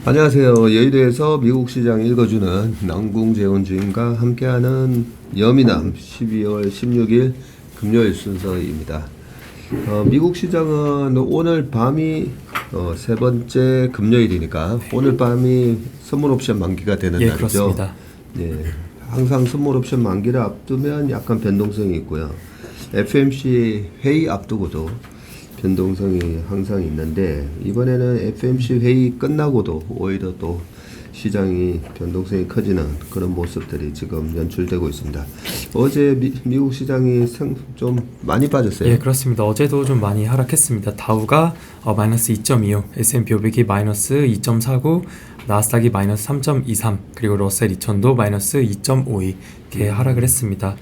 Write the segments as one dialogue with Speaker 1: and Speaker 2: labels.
Speaker 1: 안녕하세요. 여의도에서 미국 시장 읽어주는 남궁재원 주임과 함께하는 여미남 12월 16일 금요일 순서입니다. 미국 시장은 오늘 밤이 세 번째 금요일이니까 오늘 밤이 선물 옵션 만기가 되는 날이죠.
Speaker 2: 그렇습니다.
Speaker 1: 예, 항상 선물 옵션 만기를 앞두면 약간 변동성이 있고요. FMC 회의 앞두고도 변동성이 항상 있는데 이번에는 FMC 회의 끝나고도 오히려 또 시장이 변동성이 커지는 그런 모습들이 지금 연출되고 있습니다. 어제 미국 시장이 좀 많이 빠졌어요.
Speaker 2: 예, 그렇습니다. 어제도 좀 많이 하락했습니다. 다우가 마이너스 2.25, S&P 500이 마이너스 2.49, 나스닥이 마이너스 3.23, 그리고 러셀 2000도 마이너스 2.52 이렇게 하락을 했습니다.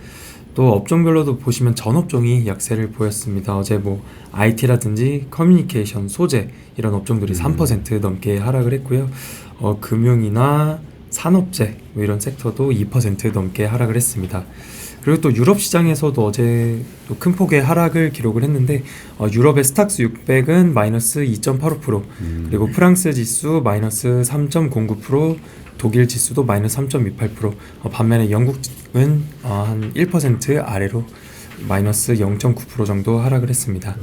Speaker 2: 또 업종별로도 보시면 전 업종이 약세를 보였습니다. 어제 뭐 IT라든지 커뮤니케이션, 소재 이런 업종들이 3% 넘게 하락을 했고요. 금융이나 산업재 뭐 이런 섹터도 2% 넘게 하락을 했습니다. 그리고 또 유럽 시장에서도 어제 또 큰 폭의 하락을 기록을 했는데 유럽의 스탁스 600은 마이너스 2.85%, 그리고 프랑스 지수 마이너스 3.09%, 독일 지수도 마이너스 3.28%, 반면에 영국은 한 1% 아래로 마이너스 0.9% 정도 하락을 했습니다.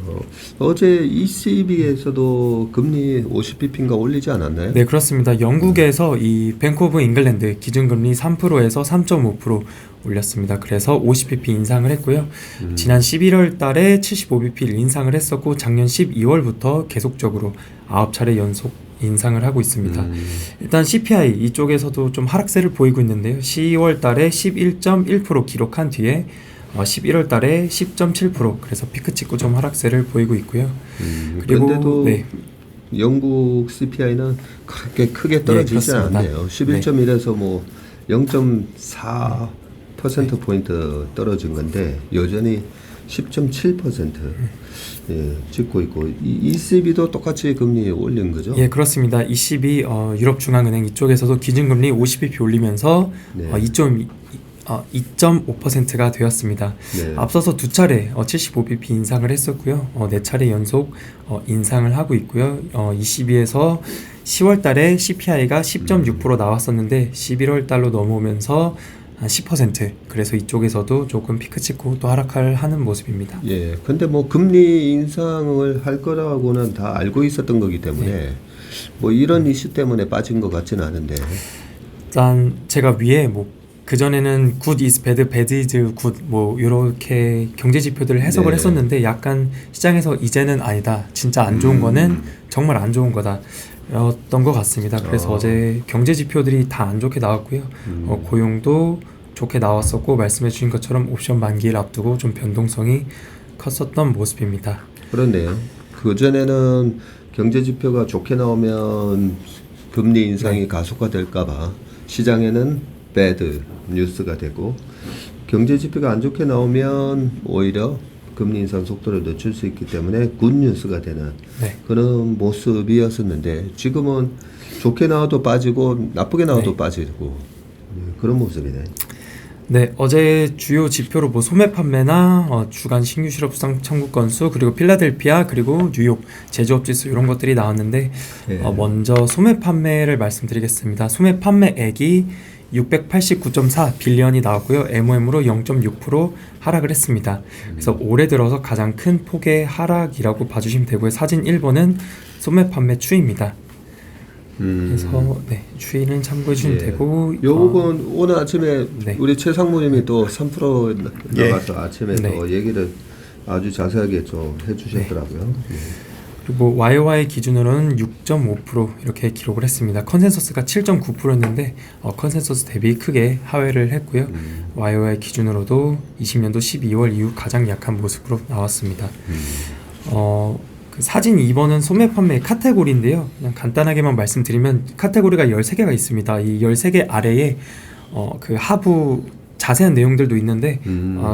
Speaker 1: 어제 ECB에서도 금리 50bp인가 올리지 않았나요?
Speaker 2: 네, 그렇습니다. 영국에서 이 뱅크 오브 잉글랜드 기준금리 3%에서 3.5% 올렸습니다. 그래서 50bp 인상을 했고요. 지난 11월 달에 75bp 인상을 했었고 작년 12월부터 계속적으로 9차례 연속 인상을 하고 있습니다. 일단 CPI 이쪽에서도 좀 하락세를 보이고 있는데요. 10월 달에 11.1% 기록한 뒤에 11월 달에 10.7%, 그래서 피크 찍고 좀 하락세를 보이고 있고요. 그리고
Speaker 1: 근데도
Speaker 2: 네.
Speaker 1: 영국 CPI는 그렇게 크게 떨어지지 않네요. 11.1에서 뭐 0.4%포인트 떨어진 건데 여전히 10.7% 찍고 있고, ECB도 똑같이 금리 올린 거죠?
Speaker 2: 예, 그렇습니다. ECB 유럽중앙은행 이쪽에서도 기준금리 50bp 올리면서 2.5%가 되었습니다.
Speaker 1: 네.
Speaker 2: 앞서서 두 차례 75bp 인상을 했었고요. 네 차례 연속 인상을 하고 있고요. ECB에서 10월 달에 CPI가 10.6% 나왔었는데 11월 달로 넘어오면서 한 10%, 그래서 이쪽에서도 조금 피크 찍고 또 하락을 하는 모습입니다.
Speaker 1: 예, 근데 뭐 금리 인상을 할 거라고는 다 알고 있었던 거기 때문에 뭐 이런 이슈 때문에 빠진 것 같지는 않은데.
Speaker 2: 일단 제가 위에 뭐 그전에는 good is bad, bad is good 뭐 이렇게 경제 지표들을 해석을 했었는데 약간 시장에서 이제는 아니다, 진짜 안 좋은 거는 정말 안 좋은 거다 였던 것 같습니다. 그래서 어제 경제 지표들이 다 안 좋게 나왔고요. 고용도 좋게 나왔었고 말씀해 주신 것처럼 옵션 만기를 앞두고 좀 변동성이 컸었던 모습입니다.
Speaker 1: 그런데요, 그전에는 경제 지표가 좋게 나오면 금리 인상이 가속화될까봐 시장에는 배드 뉴스가 되고, 경제 지표가 안 좋게 나오면 오히려 금리 인상 속도를 늦출 수 있기 때문에 굿 뉴스가 되는 그런 모습이었었는데 지금은 좋게 나와도 빠지고 나쁘게 나와도 빠지고 그런 모습이네.
Speaker 2: 네, 어제 주요 지표로 뭐 소매 판매나 주간 신규 실업 수당 청구 건수, 그리고 필라델피아, 그리고 뉴욕 제조업 지수 이런 것들이 나왔는데 먼저 소매 판매를 말씀드리겠습니다. 소매 판매액이 689.4 빌리언이 나왔고요. MOM으로 0.6% 하락을 했습니다. 그래서 올해 들어서 가장 큰 폭의 하락이라고 봐주시면 되고요. 사진 1번은 소매 판매 추이입니다. 그래서 추이는 참고해 주시면 되고,
Speaker 1: 요건 오늘 아침에 우리 최상무님이 또 3% 나가서 아침에 또 얘기를 아주 자세하게 좀 해주셨더라고요.
Speaker 2: 그리고 YOY 기준으로는 6.5% 이렇게 기록을 했습니다. 컨센서스가 7.9%였는데 컨센서스 대비 크게 하회를 했고요. YOY 기준으로도 20년도 12월 이후 가장 약한 모습으로 나왔습니다. 그 사진 2번은 소매 판매 카테고리인데요. 그냥 간단하게만 말씀드리면 카테고리가 13개가 있습니다. 이 13개 아래에 그 하부 자세한 내용들도 있는데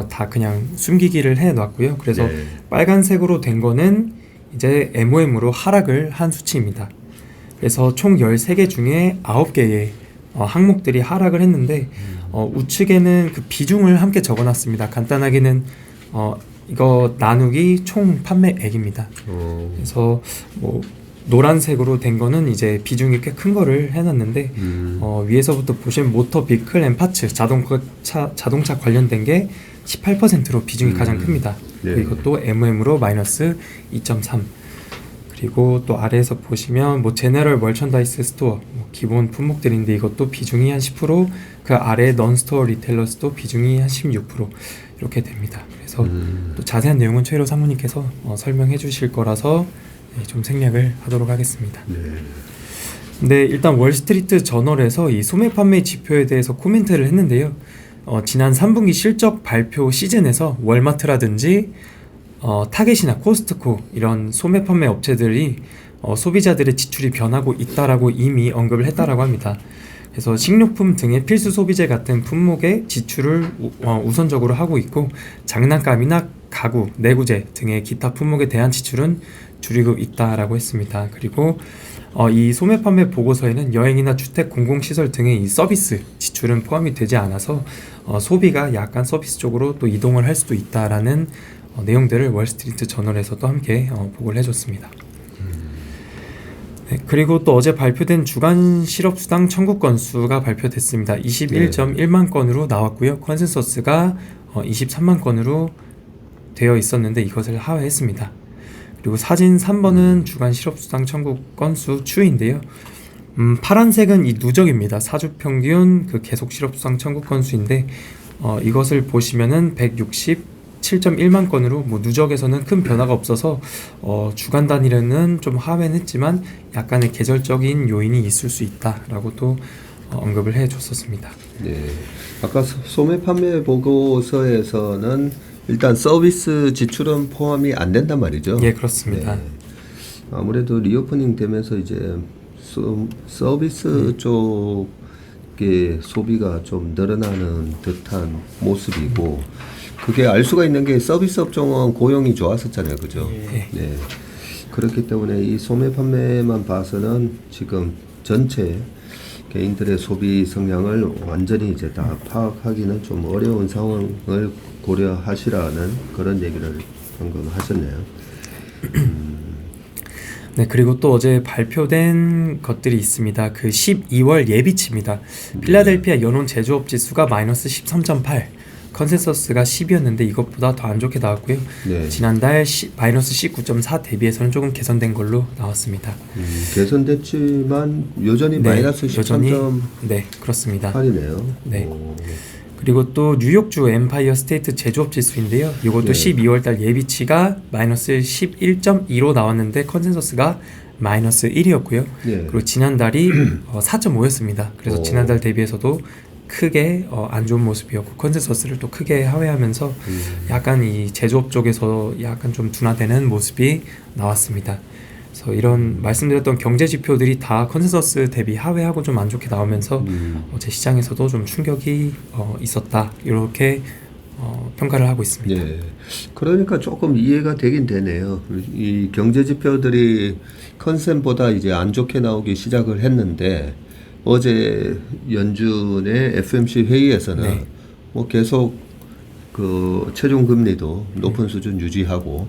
Speaker 2: 다 그냥 숨기기를 해놨고요. 그래서 빨간색으로 된 거는 이제 MOM으로 하락을 한 수치입니다. 그래서 총 13개 중에 9개의 항목들이 하락을 했는데 우측에는 그 비중을 함께 적어놨습니다. 간단하게는 이거 나누기 총 판매액입니다. 그래서 뭐 노란색으로 된 거는 이제 비중이 꽤 큰 거를 해놨는데 위에서부터 보시면 모터 비클 앤 파츠 자동차 관련된 게 18%로 비중이 가장 큽니다.
Speaker 1: 네.
Speaker 2: 그리고 이것도 MM으로 마이너스 2.3. 그리고 또 아래에서 보시면 뭐 제너럴 멀천다이스 스토어 뭐 기본 품목들인데 이것도 비중이 한 10%, 그 아래 넌스토어 리테일러스도 비중이 한 16% 이렇게 됩니다. 그래서 또 자세한 내용은 최일호 상무님께서 설명해 주실 거라서 좀 생략을 하도록 하겠습니다.
Speaker 1: 네.
Speaker 2: 근데 일단 월스트리트 저널에서 이 소매 판매 지표에 대해서 코멘트를 했는데요. 지난 3분기 실적 발표 시즌에서 월마트라든지 타겟이나 코스트코 이런 소매 판매 업체들이 소비자들의 지출이 변하고 있다라고 이미 언급을 했다라고 합니다. 그래서 식료품 등의 필수 소비재 같은 품목의 지출을 우선적으로 하고 있고 장난감이나 가구, 내구재 등의 기타 품목에 대한 지출은 줄이고 있다라고 했습니다. 그리고 이 소매 판매 보고서에는 여행이나 주택 공공시설 등의 이 서비스 지출은 포함이 되지 않아서 소비가 약간 서비스 쪽으로 또 이동을 할 수도 있다라는 내용들을 월스트리트 저널에서도 함께 보고를 해줬습니다. 네, 그리고 또 어제 발표된 주간 실업수당 청구 건수가 발표됐습니다. 21.1만 건으로 나왔고요. 컨센서스가 23만 건으로 되어 있었는데 이것을 하회했습니다. 그리고 사진 3번은 주간 실업수당 청구 건수 추이인데요. 파란색은 이 누적입니다. 사주 평균 그 계속 실업수당 청구 건수인데 이것을 보시면은 167.1만 건으로 뭐 누적에서는 큰 변화가 없어서 주간 단위로는 좀 하회는 했지만 약간의 계절적인 요인이 있을 수 있다라고 또 언급을 해줬었습니다.
Speaker 1: 네. 아까 소매 판매 보고서에서는 일단 서비스 지출은 포함이 안 된단 말이죠.
Speaker 2: 예, 그렇습니다.
Speaker 1: 네. 아무래도 리오프닝 되면서 이제 서비스 쪽의 소비가 좀 늘어나는 듯한 모습이고, 그게 알 수가 있는 게 서비스 업종은 고용이 좋았었잖아요, 그죠? 네. 그렇기 때문에 이 소매 판매만 봐서는 지금 전체 개인들의 소비 성향을 완전히 이제 다 파악하기는 좀 어려운 상황을 고려하시라는 그런 얘기를 방금 하셨네요.
Speaker 2: 네, 그리고 또 어제 발표된 것들이 있습니다. 그 12월 예비치입니다. 필라델피아 연온 제조업 지수가 마이너스 13.8, 컨센서스가 10이었는데 이것보다 더 안 좋게 나왔고요.
Speaker 1: 네.
Speaker 2: 지난달 마이너스 19.4 대비해서는 조금 개선된 걸로 나왔습니다.
Speaker 1: 개선됐지만 여전히
Speaker 2: 네,
Speaker 1: 마이너스 13.8이네요.
Speaker 2: 네, 그렇습니다. 네.
Speaker 1: 오.
Speaker 2: 그리고 또 뉴욕주 엠파이어 스테이트 제조업 지수인데요. 이것도
Speaker 1: 네.
Speaker 2: 12월달 예비치가 마이너스 11.2로 나왔는데 컨센서스가 마이너스 1이었고요.
Speaker 1: 네.
Speaker 2: 그리고 지난달이 4.5였습니다. 그래서 지난달 대비해서도 크게 안 좋은 모습이었고 컨센서스를 또 크게 하회하면서 약간 이 제조업 쪽에서 약간 좀 둔화되는 모습이 나왔습니다. 그래서 이런 말씀드렸던 경제 지표들이 다 컨센서스 대비 하회하고 좀 안 좋게 나오면서 어제 시장에서도 좀 충격이 있었다, 이렇게 평가를 하고 있습니다.
Speaker 1: 네. 그러니까 조금 이해가 되긴 되네요. 이 경제 지표들이 컨센보다 이제 안 좋게 나오기 시작을 했는데 어제 연준의 FOMC 회의에서는
Speaker 2: 네.
Speaker 1: 뭐 계속 그 체중 금리도 높은 수준 유지하고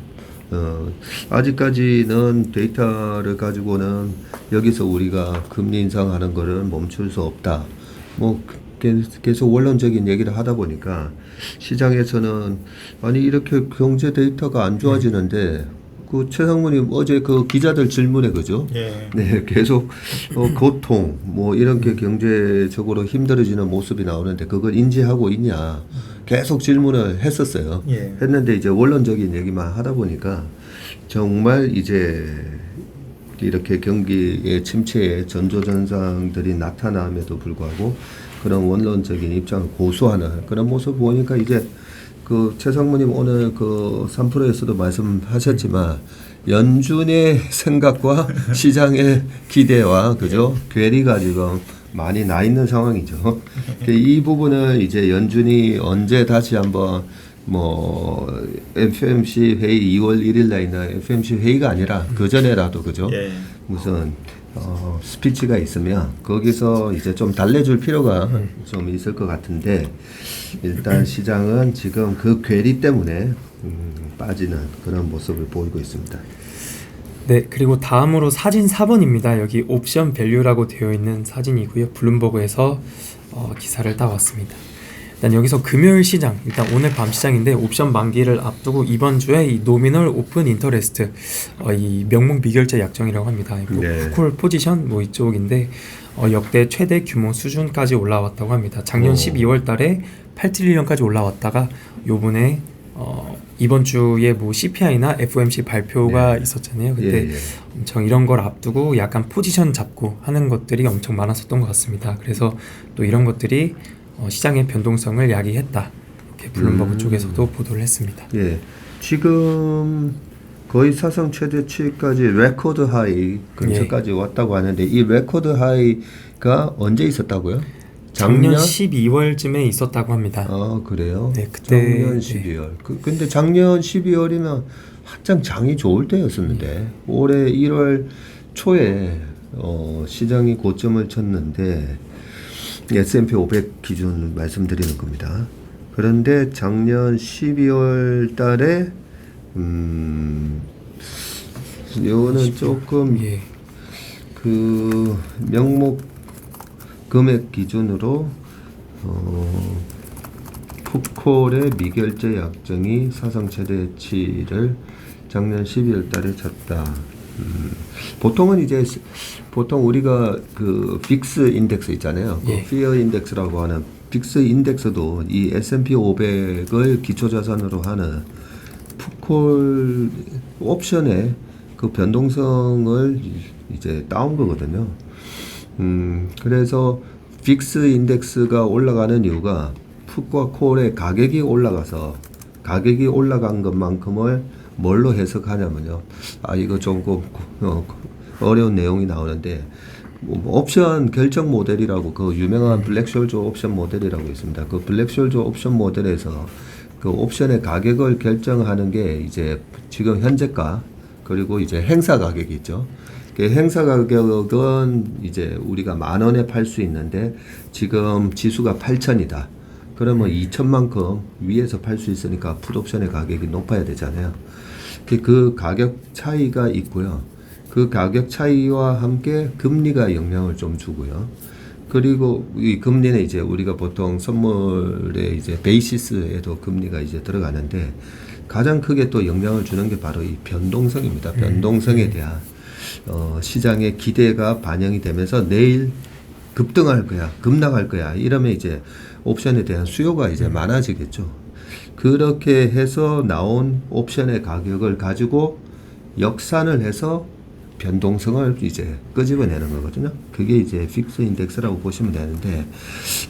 Speaker 1: 아직까지는 데이터를 가지고는 여기서 우리가 금리 인상하는 거를 멈출 수 없다. 뭐 계속 원론적인 얘기를 하다 보니까 시장에서는 아니 이렇게 경제 데이터가 안 좋아지는데 그 최상무님 어제 그 기자들 질문에 그죠?
Speaker 3: 예.
Speaker 1: 네, 계속 고통 뭐 이런 게 경제적으로 힘들어지는 모습이 나오는데 그걸 인지하고 있냐 계속 질문을 했었어요.
Speaker 3: 예.
Speaker 1: 했는데 이제 원론적인 얘기만 하다 보니까 정말 이제 이렇게 경기의 침체의 전조전상들이 나타남에도 불구하고 그런 원론적인 입장을 고수하는 그런 모습 보니까 이제 그 최상무님 오늘 그 3프로에서도 말씀하셨지만 연준의 생각과 시장의 기대와 그죠? 괴리가 지금 많이 나 있는 상황이죠. 이 부분을 이제 연준이 언제 다시 한번 뭐 FOMC 회의 2월 1일 날 있는 FOMC 회의가 아니라 그 전에라도 그죠?
Speaker 3: 예.
Speaker 1: 무슨 스피치가 있으면 거기서 이제 좀 달래줄 필요가 좀 있을 것 같은데 일단 시장은 지금 그 괴리 때문에 빠지는 그런 모습을 보이고 있습니다.
Speaker 2: 네, 그리고 다음으로 사진 4번입니다. 여기 옵션 밸류라고 되어 있는 사진이고요. 블룸버그에서 기사를 따왔습니다. 일단 여기서 금요일 시장, 일단 오늘 밤 시장인데 옵션 만기를 앞두고 이번 주에 이 노미널 오픈 인터레스트, 이 명목 미결제 약정이라고 합니다.
Speaker 1: 네.
Speaker 2: 콜 포지션 뭐 이쪽인데 역대 최대 규모 수준까지 올라왔다고 합니다. 작년 12월 달에 8트릴리언까지 올라왔다가 요번에 이번 주에 뭐 CPI나 FOMC 발표가 있었잖아요. 그때 엄청 이런 걸 앞두고 약간 포지션 잡고 하는 것들이 엄청 많았었던 것 같습니다. 그래서 또 이런 것들이 시장의 변동성을 야기했다. 이렇게 블룸버그 쪽에서도 보도를 했습니다.
Speaker 1: 예, 지금 거의 사상 최대치까지 레코드 하이 근처까지 왔다고 하는데 이 레코드 하이가 언제 있었다고요?
Speaker 2: 작년 12월쯤에 있었다고 합니다.
Speaker 1: 아, 그래요?
Speaker 2: 네, 그때
Speaker 1: 작년 12월. 근데 작년 12월이면 한창 장이 좋을 때였었는데 올해 1월 초에 시장이 고점을 쳤는데 S&P 500 기준 말씀드리는 겁니다. 그런데 작년 12월 달에 요거는 조금 그 명목 금액 기준으로 풋콜의 미결제 약정이 사상 최대치를 작년 12월 달에 쳤다. 보통은 보통 우리가 그 빅스 인덱스 있잖아요. 그 피어 인덱스라고 하는 빅스 인덱스도 이 S&P 500을 기초 자산으로 하는 풋콜 옵션의 그 변동성을 이제 따온 거거든요. 그래서 빅스 인덱스가 올라가는 이유가 풋과 콜의 가격이 올라가서 가격이 올라간 것만큼을 뭘로 해석하냐면요. 이거 조금 어려운 내용이 나오는데 옵션 결정 모델이라고 그 유명한 블랙숄저 옵션 모델이라고 있습니다. 그 블랙숄저 옵션 모델에서 그 옵션의 가격을 결정하는 게 이제 지금 현재가 그리고 이제 행사 가격이 있죠. 그 행사 가격은 이제 우리가 10,000원에 팔 수 있는데 지금 지수가 8,000이다. 그러면 2,000만큼 위에서 팔 수 있으니까 풋옵션의 가격이 높아야 되잖아요. 그 가격 차이가 있고요. 그 가격 차이와 함께 금리가 영향을 좀 주고요. 그리고 이 금리는 이제 우리가 보통 선물의 이제 베이시스에도 금리가 이제 들어가는데 가장 크게 또 영향을 주는 게 바로 이 변동성입니다. 변동성에 대한 시장의 기대가 반영이 되면서 내일 급등할 거야, 급락할 거야. 이러면 이제 옵션에 대한 수요가 이제 많아지겠죠. 그렇게 해서 나온 옵션의 가격을 가지고 역산을 해서 변동성을 이제 끄집어내는 거거든요. 그게 이제 픽스 인덱스라고 보시면 되는데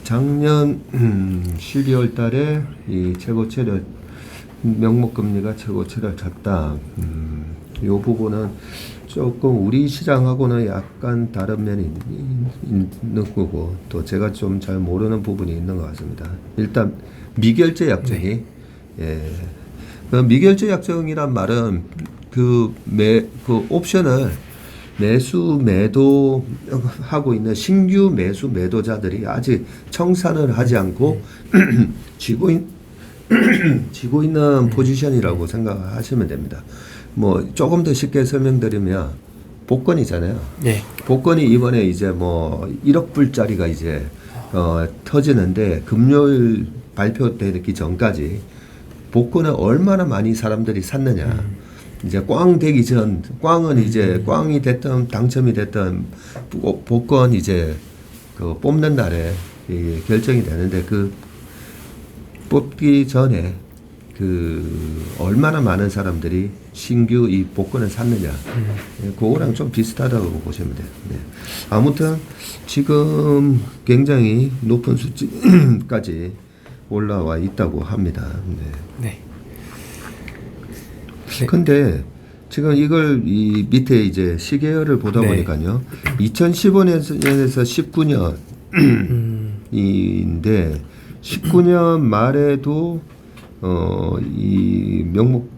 Speaker 1: 작년 12월 달에 이 최고치를 명목금리가 최고치를 쳤다. 이 부분은 조금 우리 시장하고는 약간 다른 면이 있는 거고 또 제가 좀 잘 모르는 부분이 있는 것 같습니다. 일단 미결제 약정이 그 미결제 약정이란 말은 그 옵션을 매수 매도하고 있는 신규 매수 매도자들이 아직 청산을 하지 않고 쥐고 있는 포지션이라고 생각하시면 됩니다. 뭐 조금 더 쉽게 설명드리면 복권이잖아요. 복권이 이번에 이제 뭐 1억 불짜리가 이제 터지는데 금요일 발표되기 전까지 복권을 얼마나 많이 사람들이 샀느냐. 이제 꽝 되기 전, 꽝은 이제 꽝이 됐든 당첨이 됐든 복권 이제 그 뽑는 날에 결정이 되는데 그 뽑기 전에 그 얼마나 많은 사람들이 신규 이 복권을 샀느냐. 그거랑 좀 비슷하다고 보시면 돼요. 네. 아무튼 지금 굉장히 높은 수치까지 올라와 있다고 합니다. 네. 근데 지금 이걸 이 밑에 이제 시계열을 보다 보니까요. 2015년에서 19년인데 19년 말에도 이 명목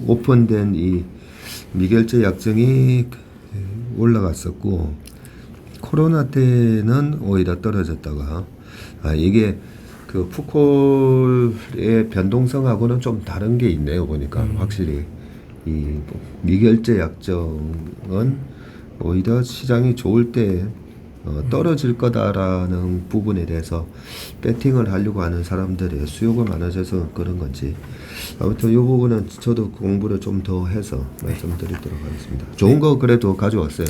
Speaker 1: 오픈된 이 미결제 약정이 올라갔었고 코로나 때는 오히려 떨어졌다가 이게 그 푸콜의 변동성하고는 좀 다른 게 있네요. 보니까 확실히 이 미결제 약정은 오히려 시장이 좋을 때 떨어질 거다라는 부분에 대해서 배팅을 하려고 하는 사람들의 수요가 많아져서 그런 건지 아무튼 이 부분은 저도 공부를 좀 더 해서 말씀드리도록 하겠습니다. 좋은 거 그래도 가져왔어요.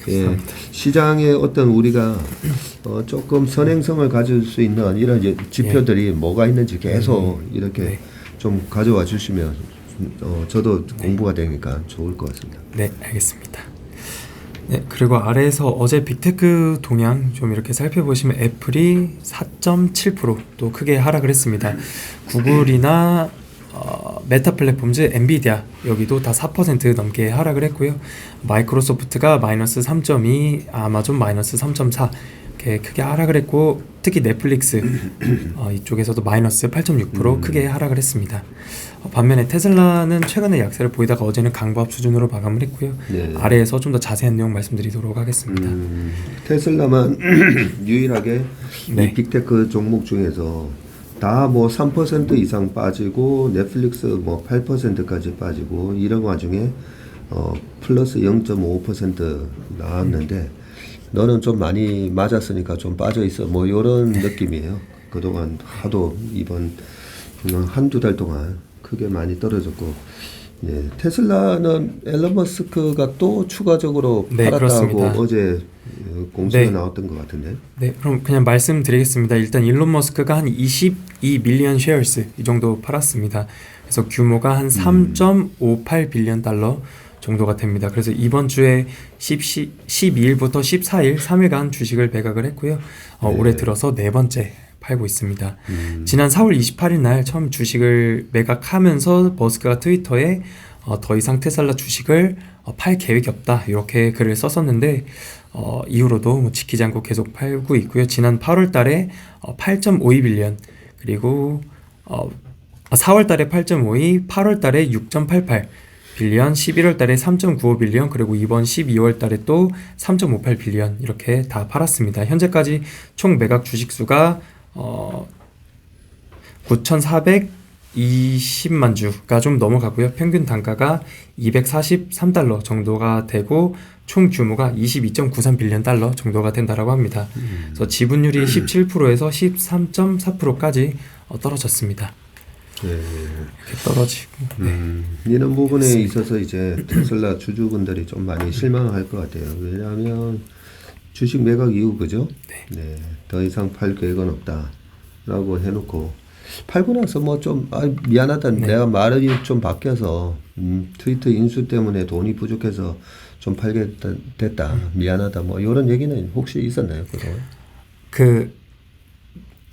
Speaker 1: 예, 시장에 어떤 우리가 조금 선행성을 가질 수 있는 이런 지표들이 뭐가 있는지 계속 이렇게 좀 가져와 주시면 저도 공부가 되니까 좋을 것 같습니다.
Speaker 2: 네, 알겠습니다. 네, 그리고 아래에서 어제 빅테크 동향 좀 이렇게 살펴보시면 애플이 4.7% 또 크게 하락을 했습니다. 구글이나 메타 플랫폼즈, 엔비디아 여기도 다 4% 넘게 하락을 했고요. 마이크로소프트가 마이너스 3.2, 아마존 마이너스 3.4 이렇게 크게 하락을 했고 특히 넷플릭스 이쪽에서도 마이너스 8.6% 크게 하락을 했습니다. 반면에 테슬라는 최근에 약세를 보이다가 어제는 강보합 수준으로 마감을 했고요.
Speaker 1: 네.
Speaker 2: 아래에서 좀 더 자세한 내용 말씀드리도록 하겠습니다.
Speaker 1: 테슬라만 유일하게
Speaker 2: 네.
Speaker 1: 이 빅테크 종목 중에서 다 뭐 3% 이상 빠지고 넷플릭스 뭐 8%까지 빠지고 이런 와중에 플러스 0.5% 나왔는데 너는 좀 많이 맞았으니까 좀 빠져 있어 뭐 이런 느낌이에요. 그동안 하도 이번 한두 달 동안 크게 많이 떨어졌고 테슬라는 앨런 머스크가 또 추가적으로
Speaker 2: 네,
Speaker 1: 팔았다고
Speaker 2: 그렇습니다.
Speaker 1: 어제 공시가
Speaker 2: 네.
Speaker 1: 나왔던 것 같은데.
Speaker 2: 네, 그럼 그냥 말씀드리겠습니다. 일단 일론 머스크가 한 22 밀리언 쉐어스 이 정도 팔았습니다. 그래서 규모가 한 3.58 빌리언 달러 정도가 됩니다. 그래서 이번 주에 12일부터 14일 3일간 주식을 매각을 했고요. 올해 들어서 네 번째 팔고 있습니다. 지난 4월 28일 날 처음 주식을 매각하면서 머스크가 트위터에 더 이상 테슬라 주식을 팔 계획이 없다 이렇게 글을 썼었는데 이후로도 뭐 지키지 않고 계속 팔고 있고요. 지난 8월 달에 8.52 빌리언 그리고 4월 달에 8.52, 8월 달에 6.88 빌리언, 11월 달에 3.95 빌리언, 그리고 이번 12월 달에 또 3.58 빌리언 이렇게 다 팔았습니다. 현재까지 총 매각 주식 수가 9,420만 주가 좀 넘어가고요. 평균 단가가 243달러 정도가 되고 총 규모가 22.93 빌리언 달러 정도가 된다라고 합니다. 그래서 지분율이 17%에서 13.4%까지 떨어졌습니다.
Speaker 1: 네.
Speaker 2: 이렇게 떨어지고.
Speaker 1: 이런 부분에 있어서 이제 테슬라 주주분들이 좀 많이 실망할 것 같아요. 왜냐하면 주식 매각 이후 그죠? 네. 더 이상 팔 계획은 없다라고 해놓고 팔고 나서 뭐 좀 미안하다. 내가 말이 좀 바뀌어서 트위터 인수 때문에 돈이 부족해서 좀 팔게 됐다. 미안하다. 뭐 이런 얘기는 혹시 있었나요? 그동안?
Speaker 2: 그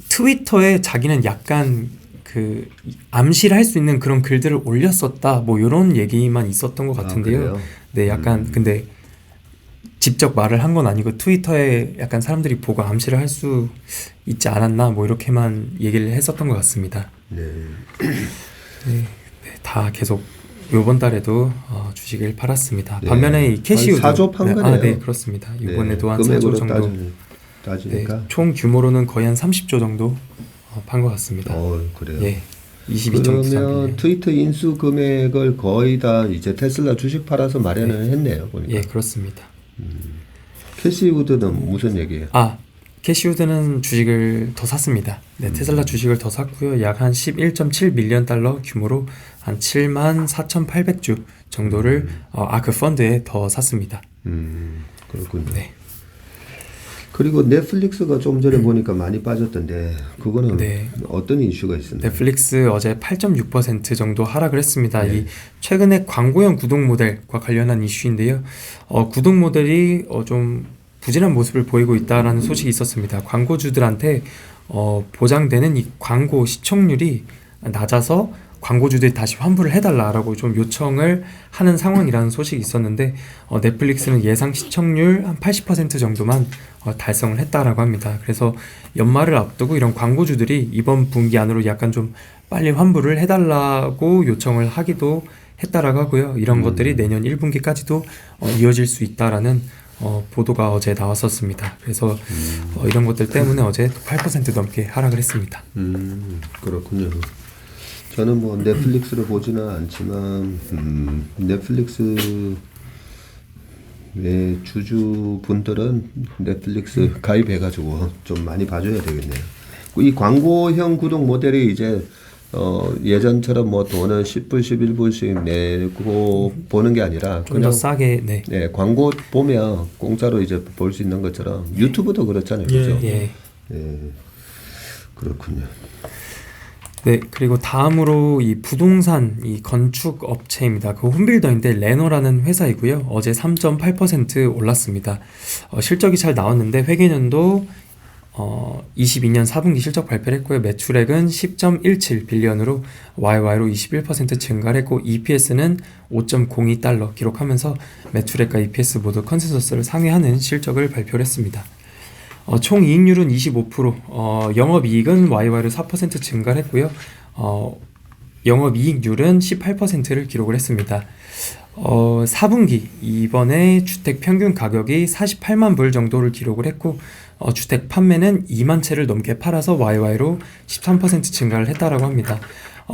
Speaker 2: 트위터에 자기는 약간 그 암시를 할 수 있는 그런 글들을 올렸었다. 뭐 이런 얘기만 있었던 것 같은데요.
Speaker 1: 그래요?
Speaker 2: 네, 약간 근데 직접 말을 한 건 아니고 트위터에 약간 사람들이 보고 암시를 할 수 있지 않았나 뭐 이렇게만 얘기를 했었던 것 같습니다.
Speaker 1: 네.
Speaker 2: 네, 다 계속 이번 달에도 주식을 팔았습니다.
Speaker 1: 네.
Speaker 2: 반면에 이 캐시우드
Speaker 1: 4조 판 거네요.
Speaker 2: 네, 그렇습니다. 이번에도 한 4조
Speaker 1: 금액으로
Speaker 2: 정도.
Speaker 1: 따지니까.
Speaker 2: 네, 총 규모로는 거의 한 30조 정도 판 것 같습니다.
Speaker 1: 그래요.
Speaker 2: 예, 22.93
Speaker 1: 그러면
Speaker 2: 빌리언.
Speaker 1: 트위터 인수 금액을 거의 다 이제 테슬라 주식 팔아서 마련을 했네요. 보니까.
Speaker 2: 예, 그렇습니다.
Speaker 1: 캐시우드는 무슨 얘기예요?
Speaker 2: 캐시우드는 주식을 더 샀습니다. 네, 테슬라 주식을 더 샀고요. 약 한 11.7 밀리언 달러 규모로 한 74,800주 정도를 아크 펀드에 더 샀습니다.
Speaker 1: 그렇군요.
Speaker 2: 네.
Speaker 1: 그리고 넷플릭스가 좀 전에 보니까 많이 빠졌던데 그거는
Speaker 2: 네.
Speaker 1: 어떤 이슈가 있었나요?
Speaker 2: 넷플릭스 어제 8.6% 정도 하락을 했습니다.
Speaker 1: 네.
Speaker 2: 이 최근에 광고형 구독 모델과 관련한 이슈인데요. 구독 모델이 좀 부진한 모습을 보이고 있다라는 소식이 있었습니다. 광고주들한테 보장되는 이 광고 시청률이 낮아서 광고주들이 다시 환불을 해달라라고 좀 요청을 하는 상황이라는 소식이 있었는데 넷플릭스는 예상 시청률 한 80% 정도만 달성을 했다라고 합니다. 그래서 연말을 앞두고 이런 광고주들이 이번 분기 안으로 약간 좀 빨리 환불을 해달라고 요청을 하기도 했다라고 하고요. 이런 것들이 내년 1분기까지도 이어질 수 있다라는 보도가 어제 나왔었습니다. 그래서 이런 것들 때문에 어제 8% 넘게 하락을 했습니다.
Speaker 1: 그렇군요. 저는 뭐 넷플릭스를 보지는 않지만 넷플릭스 의 주주분들은 넷플릭스 가입해가지고 좀 많이 봐줘야 되겠네요. 이 광고형 구독 모델이 이제 예전처럼 뭐 돈을 10불, 11불씩 내고 보는 게 아니라
Speaker 2: 좀 더 싸게
Speaker 1: 네, 광고 보면 공짜로 이제 볼 수 있는 것처럼 유튜브도 그렇잖아요. 그죠?
Speaker 2: 예.
Speaker 1: 예. 그렇군요.
Speaker 2: 네, 그리고 다음으로 이 부동산 이 건축 업체입니다. 그 홈빌더인데 레노라는 회사이고요. 어제 3.8% 올랐습니다. 실적이 잘 나왔는데 회계년도 22년 4분기 실적 발표를 했고요. 매출액은 10.17 빌리언으로 YY로 21% 증가를 했고 EPS는 5.02달러 기록하면서 매출액과 EPS 모두 컨센서스를 상회하는 실적을 발표를 했습니다. 총 이익률은 25%, 영업이익은 YY로 4% 증가를 했고요. 영업이익률은 18%를 기록을 했습니다. 4분기 이번에 주택 평균 가격이 48만 불 정도를 기록을 했고 주택 판매는 2만 채를 넘게 팔아서 YY로 13% 증가를 했다라고 합니다.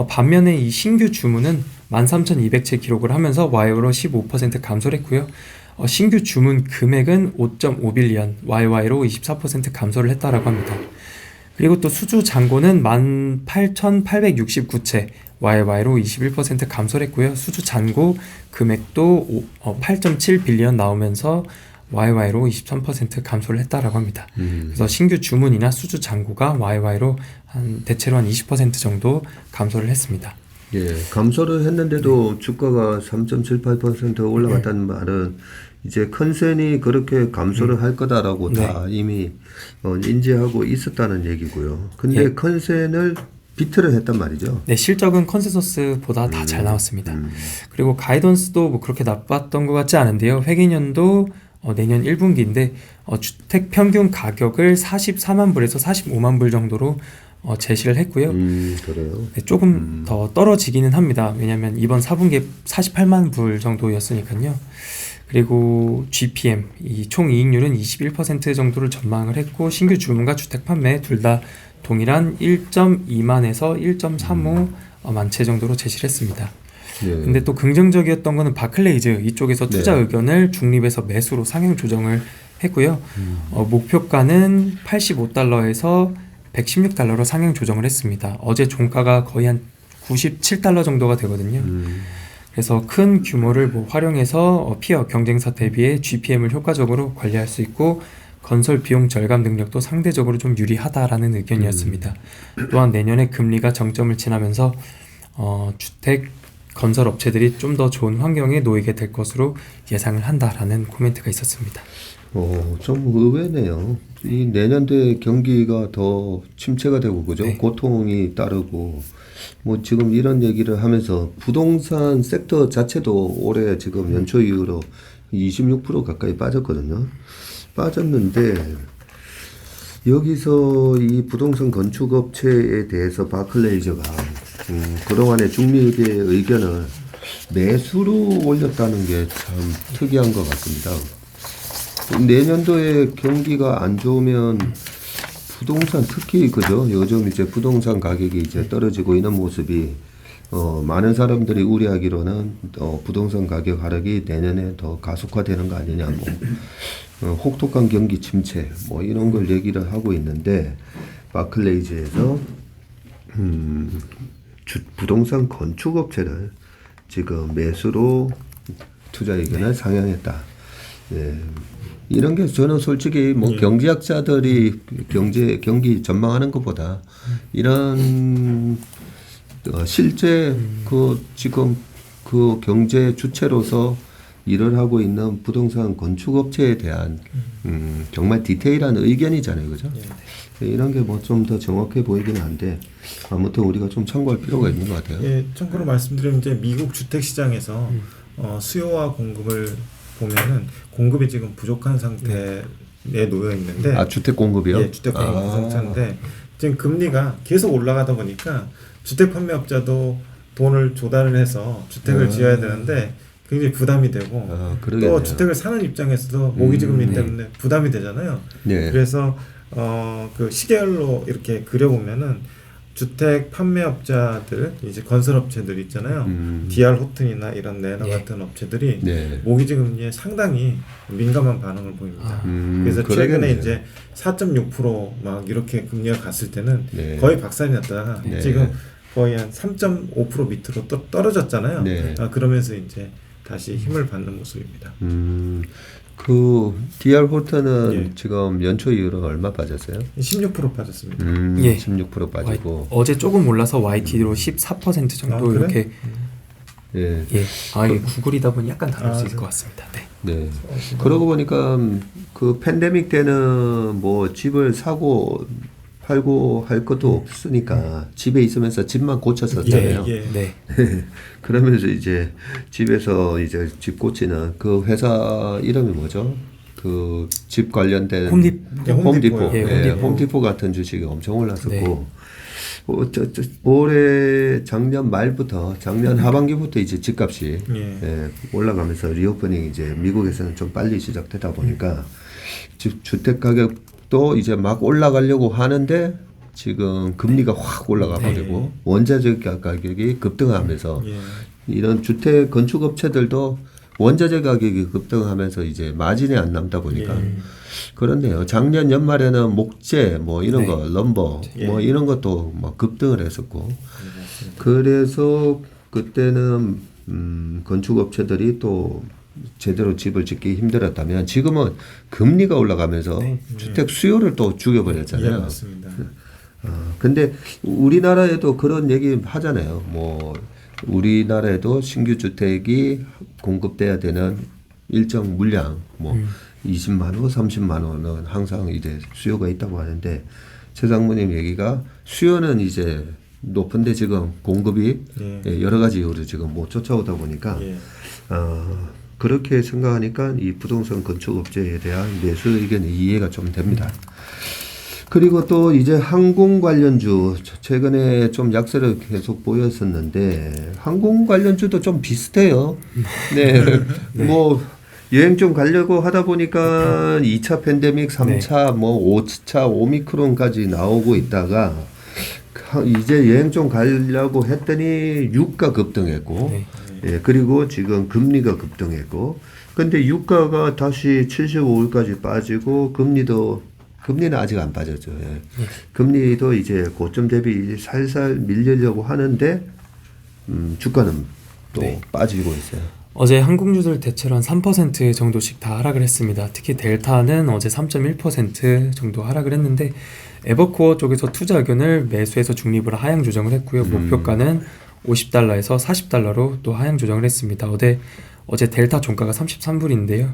Speaker 2: 반면에 이 신규 주문은 13,200채 기록을 하면서 YY로 15% 감소를 했고요. 신규 주문 금액은 5.5빌리언, YY로 24% 감소를 했다라고 합니다. 그리고 또 수주 잔고는 18,869채, YY로 21% 감소를 했고요. 수주 잔고 금액도 8.7빌리언 나오면서 YY로 23% 감소를 했다라고 합니다. 그래서 신규 주문이나 수주 잔고가 YY로 대체로 한 20% 정도 감소를 했습니다.
Speaker 1: 예, 감소를 했는데도 주가가 3.78% 올라갔다는 말은 이제 컨센이 그렇게 감소를 할 거다라고 다 이미 인지하고 있었다는 얘기고요. 근데 컨센을 비트를 했단 말이죠.
Speaker 2: 네, 실적은 컨센서스보다 다 잘 나왔습니다. 그리고 가이던스도 뭐 그렇게 나빴던 것 같지 않은데요. 회계년도 내년 1분기인데 주택 평균 가격을 44만 불에서 45만 불 정도로 제시를 했고요.
Speaker 1: 그래요?
Speaker 2: 네, 조금 더 떨어지기는 합니다. 왜냐하면 이번 4분기에 48만 불 정도였으니까요. 그리고 GPM, 이 총 이익률은 21% 정도를 전망을 했고 신규 주문과 주택 판매 둘 다 동일한 1.2만에서 1.35만 채 정도로 제시를 했습니다. 근데 또 긍정적이었던 거는 바클레이즈 이쪽에서 투자 의견을 중립에서 매수로 상향 조정을 했고요. 목표가는 85달러에서 116달러로 상향 조정을 했습니다. 어제 종가가 거의 한 97달러 정도가 되거든요. 그래서 큰 규모를 뭐 활용해서 피어 경쟁사 대비해 GPM을 효과적으로 관리할 수 있고 건설 비용 절감 능력도 상대적으로 좀 유리하다라는 의견이었습니다. 또한 내년에 금리가 정점을 지나면서 주택 건설 업체들이 좀 더 좋은 환경에 놓이게 될 것으로 예상을 한다라는 코멘트가 있었습니다.
Speaker 1: 좀 의외네요. 이 내년도에 경기가 더 침체가 되고 그죠?
Speaker 2: 네.
Speaker 1: 고통이 따르고 뭐 지금 이런 얘기를 하면서 부동산 섹터 자체도 올해 지금 연초 이후로 26% 가까이 빠졌거든요. 빠졌는데 여기서 이 부동산 건축업체에 대해서 바클레이저가 그동안의 중립의 의견을 매수로 올렸다는 게 참 특이한 것 같습니다. 내년도에 경기가 안 좋으면 부동산 특히 그죠? 요즘 이제 부동산 가격이 이제 떨어지고 있는 모습이 많은 사람들이 우려하기로는 부동산 가격 하락이 내년에 더 가속화되는 거 아니냐 뭐 혹독한 경기 침체 뭐 이런 걸 얘기를 하고 있는데 바클레이즈에서 부동산 건축업체를 지금 매수로 투자 의견을 상향했다. 예. 이런 게 저는 솔직히 뭐 경제학자들이 경기 전망하는 것보다 이런 실제 그 지금 그 경제 주체로서 일을 하고 있는 부동산 건축업체에 대한 정말 디테일한 의견이잖아요, 그죠? 이런 게 뭐 좀 더 정확해 보이기는 한데 아무튼 우리가 좀 참고할 필요가 있는 것 같아요.
Speaker 3: 예, 참고로 말씀드리면 이제 미국 주택 시장에서 수요와 공급을 보면은 공급이 지금 부족한 상태에 놓여 있는데
Speaker 1: 주택 공급이요?
Speaker 3: 예, 주택 공급 상태인데 지금 금리가 계속 올라가다 보니까 주택 판매업자도 돈을 조달을 해서 주택을 지어야 되는데 굉장히 부담이 되고 또 주택을 사는 입장에서도 모기지금리 때문에 부담이 되잖아요.
Speaker 1: 네.
Speaker 3: 그래서 그 시계열로 이렇게 그려보면은 주택 판매업자들 이제 건설업체들 있잖아요. DR 호튼이나 이런 내너
Speaker 2: 예.
Speaker 3: 같은 업체들이
Speaker 1: 네.
Speaker 3: 모기지 금리에 상당히 민감한 반응을 보입니다. 그래서 최근에
Speaker 1: 그러겠네요.
Speaker 3: 이제 4.6% 이렇게 금리가 갔을 때는
Speaker 1: 네.
Speaker 3: 거의 박살이 났다가
Speaker 1: 네.
Speaker 3: 지금 거의 한 3.5% 밑으로 또 떨어졌잖아요.
Speaker 1: 네.
Speaker 3: 그러면서 이제 다시 힘을 받는 모습입니다.
Speaker 1: 그 DR 호텔은
Speaker 3: 예.
Speaker 1: 지금 연초 이후로 얼마 빠졌어요?
Speaker 3: 16% 빠졌습니다.
Speaker 2: 예.
Speaker 1: 16% 빠지고.
Speaker 2: 어제 조금 올라서 YTD로 14% 정도
Speaker 3: 그래?
Speaker 2: 이렇게
Speaker 1: 예.
Speaker 2: 예. 이게 구글이다 보니 약간 다를 수 있을 것 같습니다. 네.
Speaker 1: 네. 그러고 보니까 그 팬데믹 때는 뭐 집을 사고 팔고 할 것도 없으니까 집에 있으면서 집만 고쳤었잖아요.
Speaker 3: 예.
Speaker 2: 네.
Speaker 1: 그러면서 이제 집에서 이제 집 고치는 그 회사 이름이 뭐죠? 그 집 관련된 홈디포.
Speaker 3: 예,
Speaker 1: 예,
Speaker 3: 홈디포.
Speaker 1: 홈디포 같은 주식이 엄청 올랐었고 올해 작년 하반기부터 이제 집값이 올라가면서 리오프닝 이제 미국에서는 좀 빨리 시작되다 보니까 주택 가격도 이제 막 올라가려고 하는데 지금 금리가 확 올라가 버리고 원자재 가격이 급등하면서 이런 주택 건축 업체들도 원자재 가격이 급등하면서 이제 마진이 안 남다 보니까 그렇네요. 작년 연말에는 목재 뭐 이런 거 럼버 뭐 이런 것도 막 급등을 했었고 그래서 그때는 건축 업체들이 또 제대로 집을 짓기 힘들었다면 지금은 금리가 올라가면서 주택 수요를 또 죽여버렸잖아요.
Speaker 3: 예, 맞습니다.
Speaker 1: 근데 우리나라에도 그런 얘기 하잖아요. 뭐 우리나라에도 신규 주택이 공급돼야 되는 일정 물량, 뭐 20만 호, 30만 호는 항상 이제 수요가 있다고 하는데 최 장모님 얘기가 수요는 이제 높은데 지금 공급이 여러 가지 이유로 지금 못 쫓아오다 보니까 그렇게 생각하니까 이 부동산 건축업체에 대한 매수 의견이 이해가 좀 됩니다. 그리고 또 이제 항공 관련주 최근에 좀 약세를 계속 보였었는데 항공 관련주도 좀 비슷해요. 네. 뭐 여행 좀 가려고 하다 보니까 2차 팬데믹, 3차 뭐 5차 오미크론까지 나오고 있다가 이제 여행 좀 가려고 했더니 유가 급등했고 예, 그리고 지금 금리가 급등했고 근데 유가가 다시 75일까지 빠지고 금리는 아직 안 빠졌죠. 예. 금리도 이제 고점 대비 살살 밀리려고 하는데 주가는 또 빠지고 있어요.
Speaker 2: 어제 항공주들 대체로 한 3% 정도씩 다 하락을 했습니다. 특히 델타는 어제 3.1% 정도 하락을 했는데 에버코어 쪽에서 투자 의견을 매수해서 중립으로 하향 조정을 했고요. 목표가는 $50에서 $40로 또 하향 조정을 했습니다. 어제 델타 종가가 33불인데요.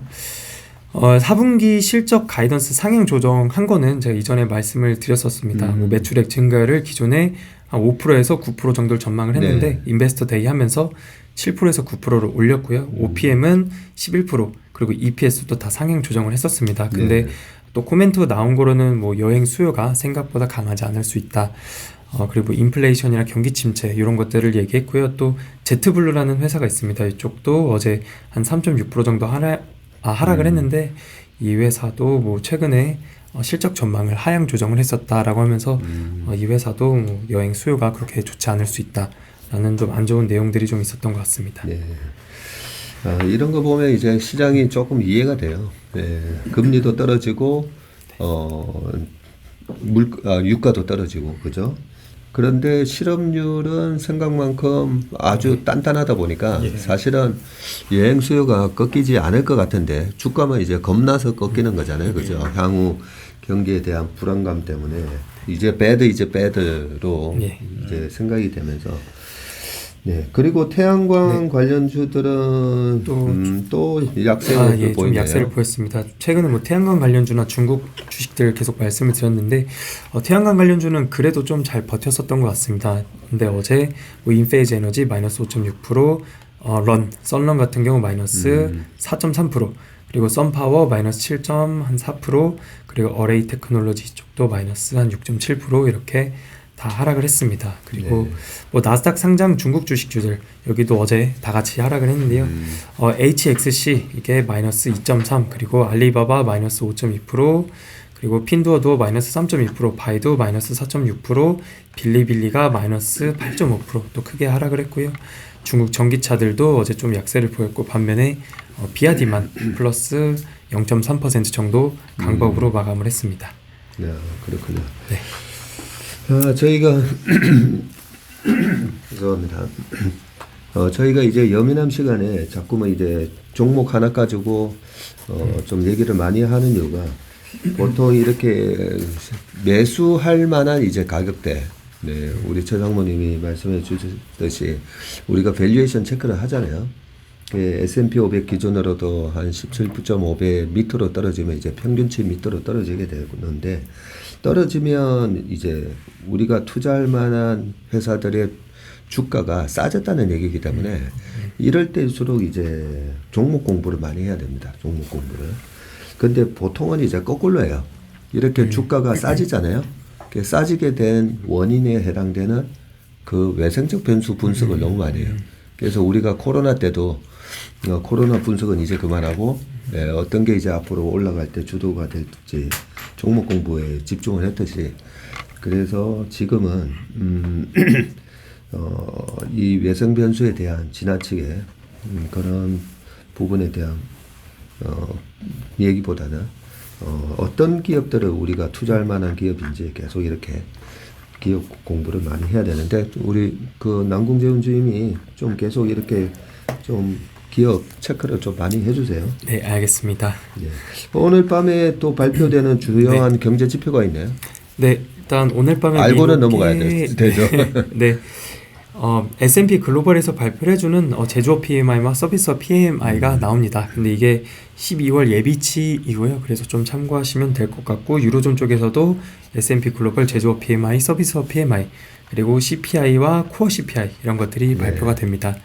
Speaker 2: 4분기 실적 가이던스 상향 조정한 거는 제가 이전에 말씀을 드렸었습니다. 뭐 매출액 증가를 기존에 한 5%에서 9% 정도를 전망을 했는데 인베스터 데이 하면서 7%에서 9%로 올렸고요. OPM은 11% 그리고 EPS도 다 상향 조정을 했었습니다. 근데 또 코멘트 나온 거로는 뭐 여행 수요가 생각보다 강하지 않을 수 있다. 그리고 인플레이션이나 경기 침체 이런 것들을 얘기했고요. 또 제트블루라는 회사가 있습니다. 이쪽도 어제 한 3.6% 정도 하락을 했는데 이 회사도 뭐 최근에 실적 전망을 하향 조정을 했었다라고 하면서 이 회사도 뭐 여행 수요가 그렇게 좋지 않을 수 있다라는 좀 안 좋은 내용들이 좀 있었던 것 같습니다.
Speaker 1: 네. 이런 거 보면 이제 시장이 조금 이해가 돼요. 네. 금리도 떨어지고 유가도 떨어지고 그죠? 그런데 실업률은 생각만큼 아주 단단하다 보니까 사실은 여행 수요가 꺾이지 않을 것 같은데 주가만 이제 겁나서 꺾이는 거잖아요. 그죠? 향후 경기에 대한 불안감 때문에 이제 배드로 이제 생각이 되면서 그리고 태양광 관련주들은 또 약세를 보이네요.
Speaker 2: 좀 약세를 보였습니다. 최근에 뭐 태양광 관련주나 중국 주식들 계속 말씀을 드렸는데 태양광 관련주는 그래도 좀 잘 버텼었던 것 같습니다. 근데 어제 뭐 인페이즈 에너지 마이너스 5.6%, 썬런 같은 경우 마이너스 4.3%, 그리고 썬파워 마이너스 7.4%, 그리고 어레이 테크놀로지 쪽도 마이너스 한 6.7% 이렇게 다 하락을 했습니다. 그리고 뭐 나스닥 상장 중국 주식주들 여기도 어제 다 같이 하락을 했는데요. HXC 이게 마이너스 2.3 그리고 알리바바 마이너스 5.2% 그리고 그리고 핀두어도 마이너스 3.2%, 바이두 마이너스 4.6%, 빌리빌리가 마이너스 8.5%또 크게 하락을 했고요. 중국 전기차들도 어제 좀 약세를 보였고 반면에 비아디만 플러스 0.3% 정도 강박으로 마감을 했습니다.
Speaker 1: 네, 그렇군요.
Speaker 2: 네.
Speaker 1: 저희가 죄송합니다. 저희가 이제 예민함 시간에 자꾸만 이제 종목 하나 가지고 좀 얘기를 많이 하는 이유가 보통 이렇게 매수할 만한 이제 가격대, 네, 우리 최 장모님이 말씀해 주셨듯이 우리가 밸류에이션 체크를 하잖아요. S&P 500 기준으로도 한 17.5배 밑으로 떨어지면 이제 평균치 밑으로 떨어지게 되는데, 떨어지면 이제 우리가 투자할 만한 회사들의 주가가 싸졌다는 얘기이기 때문에 이럴 때일수록 이제 종목 공부를 많이 해야 됩니다. 종목 공부를. 근데 보통은 이제 거꾸로예요. 이렇게 주가가 싸지잖아요. 싸지게 된 원인에 해당되는 그 외생적 변수 분석을 너무 많이 해요. 그래서 우리가 코로나 때도 코로나 분석은 이제 그만하고 어떤 게 이제 앞으로 올라갈 때 주도가 될지 종목 공부에 집중을 했듯이, 그래서 지금은 이 외생 변수에 대한 지나치게 그런 부분에 대한 얘기보다는 어떤 기업들을 우리가 투자할 만한 기업인지 계속 이렇게 기업 공부를 많이 해야 되는데, 우리 그 남궁재훈 주임이 좀 계속 이렇게 좀 기업 체크를 좀 많이 해주세요.
Speaker 2: 네, 알겠습니다.
Speaker 1: 네. 오늘 밤에 또 발표되는 주요한 경제 지표가 있네요.
Speaker 2: 네, 일단 오늘 밤에
Speaker 1: 알고는 넘어가야 되죠.
Speaker 2: 네. S&P 글로벌에서 발표를 해주는 제조업 PMI와 서비스업 PMI가 나옵니다. 근데 이게 12월 예비치이고요. 그래서 좀 참고하시면 될 것 같고, 유로존 쪽에서도 S&P 글로벌 제조업 PMI, 서비스업 PMI, 그리고 CPI와 코어 CPI 이런 것들이 발표가 됩니다.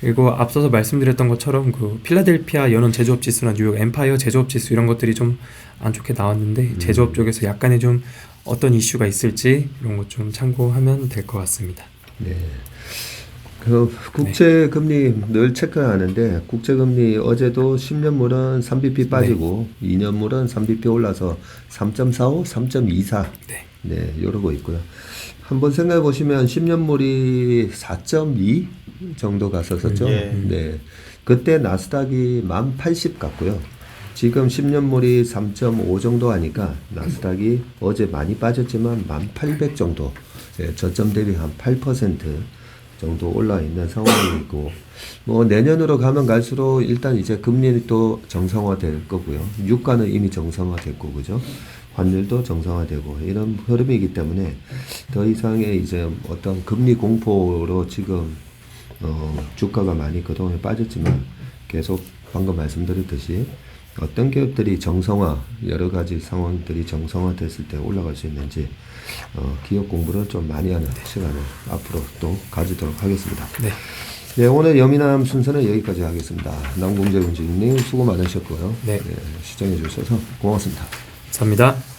Speaker 2: 그리고 앞서서 말씀드렸던 것처럼 그 필라델피아 연원 제조업 지수나 뉴욕 엠파이어 제조업 지수 이런 것들이 좀 안 좋게 나왔는데 제조업 쪽에서 약간의 좀 어떤 이슈가 있을지 이런 것 좀 참고하면 될 것 같습니다.
Speaker 1: 네. 그 국채 금리 늘 체크하는데, 국채 금리 어제도 10년물은 3bp 빠지고 2년물은 3bp 올라서 3.45, 3.24 네, 이러고 있고요. 한번 생각해 보시면 10년물이 4.2 정도 갔었었죠. 네. 그때 나스닥이 1080 갔고요. 지금 10년물이 3.5 정도 하니까 나스닥이 어제 많이 빠졌지만 1800 정도, 저점 대비 한 8% 정도 올라 있는 상황이고, 뭐 내년으로 가면 갈수록 일단 이제 금리는 또 정상화될 거고요. 유가는 이미 정상화됐고, 그죠? 환율도 정상화되고 이런 흐름이기 때문에 더 이상의 이제 어떤 금리 공포로 지금 주가가 많이 그동안에 빠졌지만, 계속 방금 말씀드렸듯이 어떤 기업들이 정상화, 여러 가지 상황들이 정상화됐을 때 올라갈 수 있는지 기업 공부를 좀 많이 하는 시간을 앞으로 또 가지도록 하겠습니다.
Speaker 2: 네.
Speaker 1: 네, 오늘 여민함 순서는 여기까지 하겠습니다. 남궁재훈 주임님 수고 많으셨고요.
Speaker 2: 네.
Speaker 1: 시청해 주셔서 고맙습니다.
Speaker 2: 감사합니다.